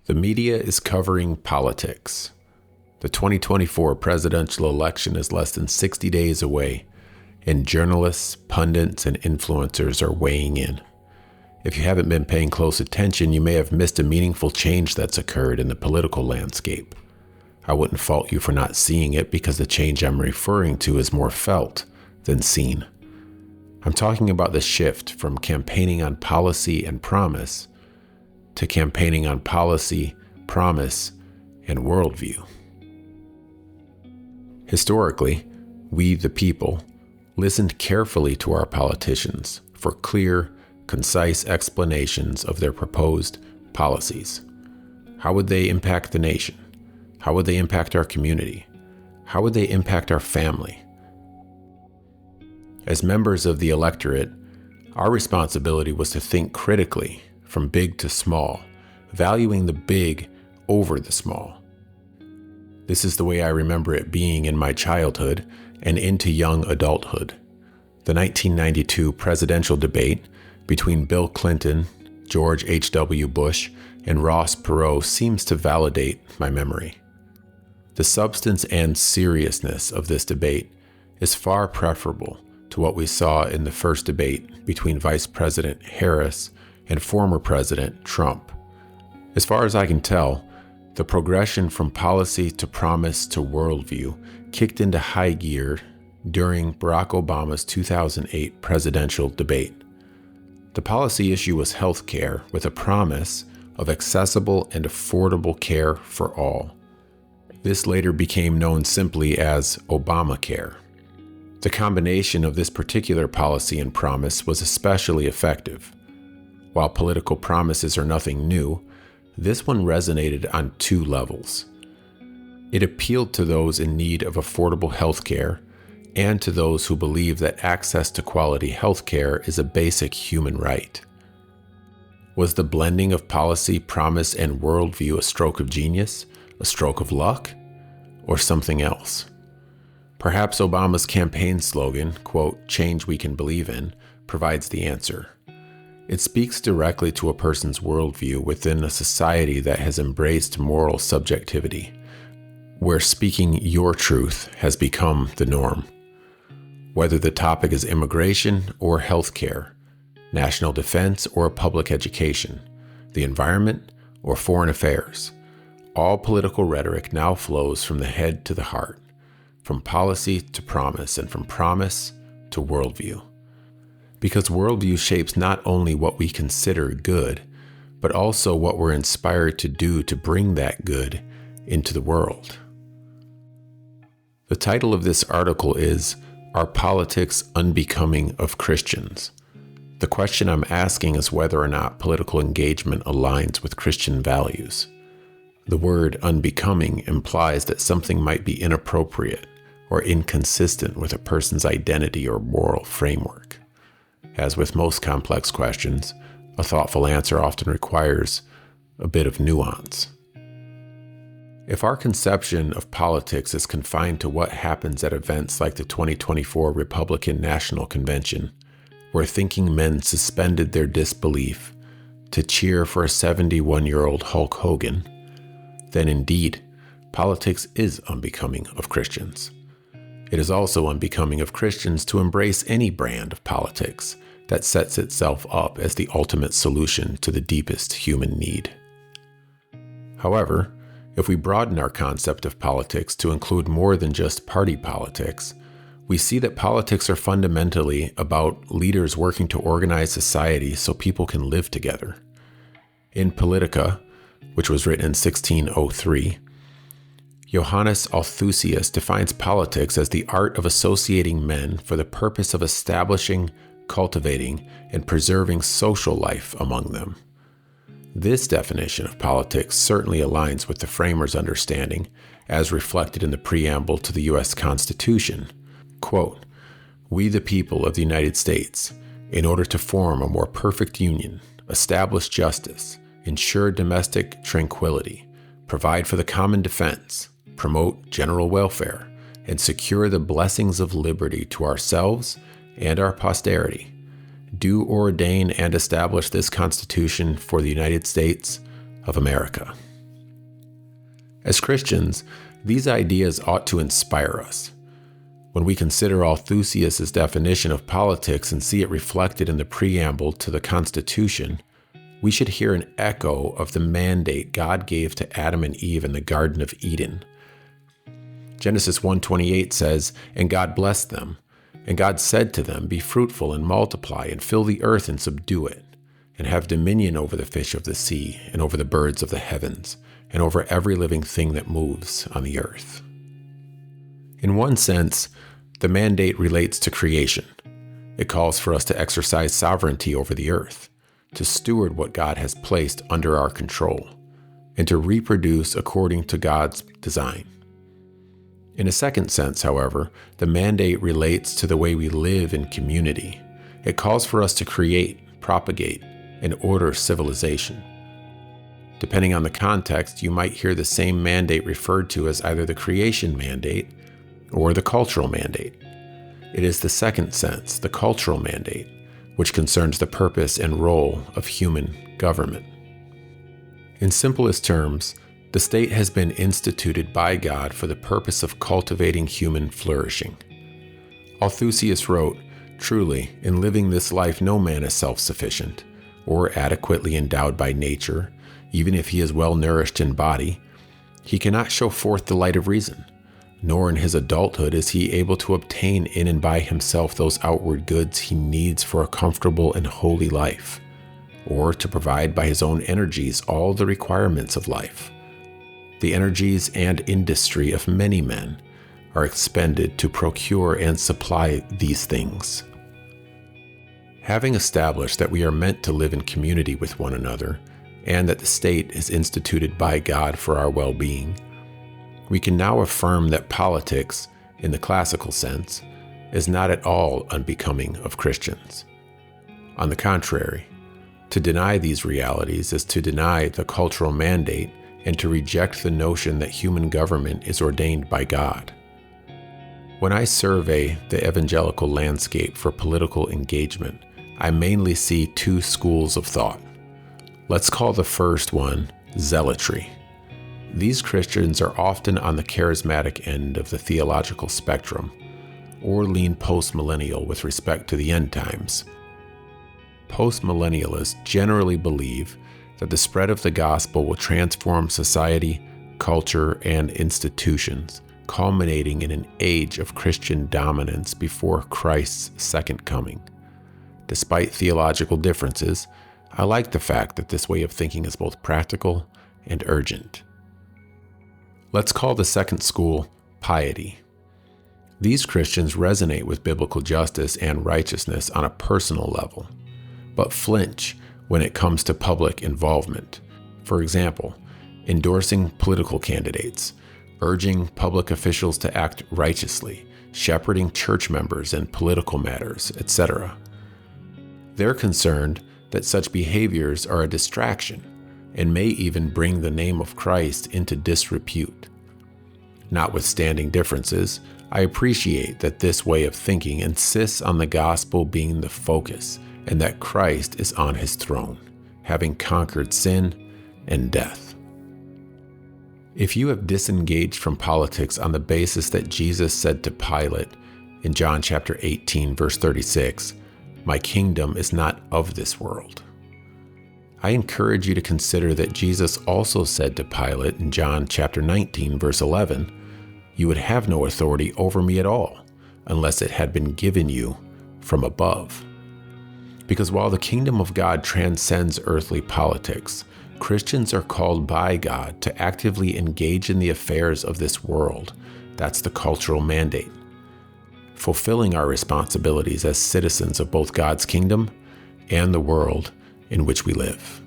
The media is covering politics. The 2024 presidential election is less than 60 days away, and journalists, pundits, and influencers are weighing in. If you haven't been paying close attention, you may have missed a meaningful change that's occurred in the political landscape. I wouldn't fault you for not seeing it because the change I'm referring to is more felt than seen. I'm talking about the shift from campaigning on policy and promise to campaigning on policy, promise, and worldview. Historically, we, the people, listened carefully to our politicians for clear, concise explanations of their proposed policies. How would they impact the nation? How would they impact our community? How would they impact our family? As members of the electorate, our responsibility was to think critically, from big to small, valuing the big over the small. This is the way I remember it being in my childhood and into young adulthood. The 1992 presidential debate between Bill Clinton, George H.W. Bush, and Ross Perot seems to validate my memory. The substance and seriousness of this debate is far preferable to what we saw in the first debate between Vice President Harris and former President Trump. As far as I can tell, the progression from policy to promise to worldview kicked into high gear during Barack Obama's 2008 presidential debate. The policy issue was health care with a promise of accessible and affordable care for all. This later became known simply as Obamacare. The combination of this particular policy and promise was especially effective. While political promises are nothing new, this one resonated on two levels. It appealed to those in need of affordable health care and to those who believe that access to quality health care is a basic human right. Was the blending of policy, promise, and worldview a stroke of genius, a stroke of luck, or something else? Perhaps Obama's campaign slogan, quote, "Change we can believe in," provides the answer. It speaks directly to a person's worldview within a society that has embraced moral subjectivity, where speaking your truth has become the norm. Whether the topic is immigration or healthcare, national defense or public education, the environment or foreign affairs, all political rhetoric now flows from the head to the heart, from policy to promise, and from promise to worldview. Because worldview shapes not only what we consider good, but also what we're inspired to do to bring that good into the world. The title of this article is, "Are Politics Unbecoming of Christians?" The question I'm asking is whether or not political engagement aligns with Christian values. The word unbecoming implies that something might be inappropriate or inconsistent with a person's identity or moral framework. As with most complex questions, a thoughtful answer often requires a bit of nuance. If our conception of politics is confined to what happens at events like the 2024 Republican National Convention, where thinking men suspended their disbelief to cheer for a 71-year-old Hulk Hogan, then indeed, politics is unbecoming of Christians. It is also unbecoming of Christians to embrace any brand of politics that sets itself up as the ultimate solution to the deepest human need. However, if we broaden our concept of politics to include more than just party politics, we see that politics are fundamentally about leaders working to organize society so people can live together. In Politica, which was written in 1603, Johannes Althusius defines politics as the art of associating men for the purpose of establishing, cultivating, and preserving social life among them. This definition of politics certainly aligns with the framers' understanding as reflected in the preamble to the U.S. Constitution. Quote, "We the people of the United States, in order to form a more perfect union, establish justice, ensure domestic tranquility, provide for the common defense, promote general welfare, and secure the blessings of liberty to ourselves and our posterity, do ordain and establish this Constitution for the United States of America." As Christians, these ideas ought to inspire us. When we consider Althusius' definition of politics and see it reflected in the preamble to the Constitution, we should hear an echo of the mandate God gave to Adam and Eve in the Garden of Eden. Genesis 1:28 says, "And God blessed them. And God said to them, Be fruitful and multiply, and fill the earth and subdue it, and have dominion over the fish of the sea, and over the birds of the heavens, and over every living thing that moves on the earth." In one sense, the mandate relates to creation. It calls for us to exercise sovereignty over the earth, to steward what God has placed under our control, and to reproduce according to God's design. In a second sense, however, the mandate relates to the way we live in community. It calls for us to create, propagate, and order civilization. Depending on the context, you might hear the same mandate referred to as either the creation mandate or the cultural mandate. It is the second sense, the cultural mandate, which concerns the purpose and role of human government. In simplest terms, the state has been instituted by God for the purpose of cultivating human flourishing. Althusius wrote, "Truly, in living this life no man is self-sufficient, or adequately endowed by nature, even if he is well nourished in body. He cannot show forth the light of reason, nor in his adulthood is he able to obtain in and by himself those outward goods he needs for a comfortable and holy life, or to provide by his own energies all the requirements of life. The energies and industry of many men are expended to procure and supply these things." Having established that we are meant to live in community with one another, and that the state is instituted by God for our well-being, we can now affirm that politics, in the classical sense, is not at all unbecoming of Christians. On the contrary, to deny these realities is to deny the cultural mandate and to reject the notion that human government is ordained by God. When I survey the evangelical landscape for political engagement, I mainly see two schools of thought. Let's call the first one zealotry. These Christians are often on the charismatic end of the theological spectrum, or lean postmillennial with respect to the end times. Postmillennialists generally believe that the spread of the gospel will transform society, culture, and institutions, culminating in an age of Christian dominance before Christ's second coming. Despite theological differences, I like the fact that this way of thinking is both practical and urgent. Let's call the second school piety. These Christians resonate with biblical justice and righteousness on a personal level, but flinch when it comes to public involvement. For example, endorsing political candidates, urging public officials to act righteously, shepherding church members in political matters, etc. They're concerned that such behaviors are a distraction and may even bring the name of Christ into disrepute. Notwithstanding differences, I appreciate that this way of thinking insists on the gospel being the focus and that Christ is on his throne, having conquered sin and death. If you have disengaged from politics on the basis that Jesus said to Pilate in John chapter 18, verse 36, "My kingdom is not of this world," I encourage you to consider that Jesus also said to Pilate in John chapter 19, verse 11, "You would have no authority over me at all, unless it had been given you from above." Because while the kingdom of God transcends earthly politics, Christians are called by God to actively engage in the affairs of this world. That's the cultural mandate. Fulfilling our responsibilities as citizens of both God's kingdom and the world in which we live.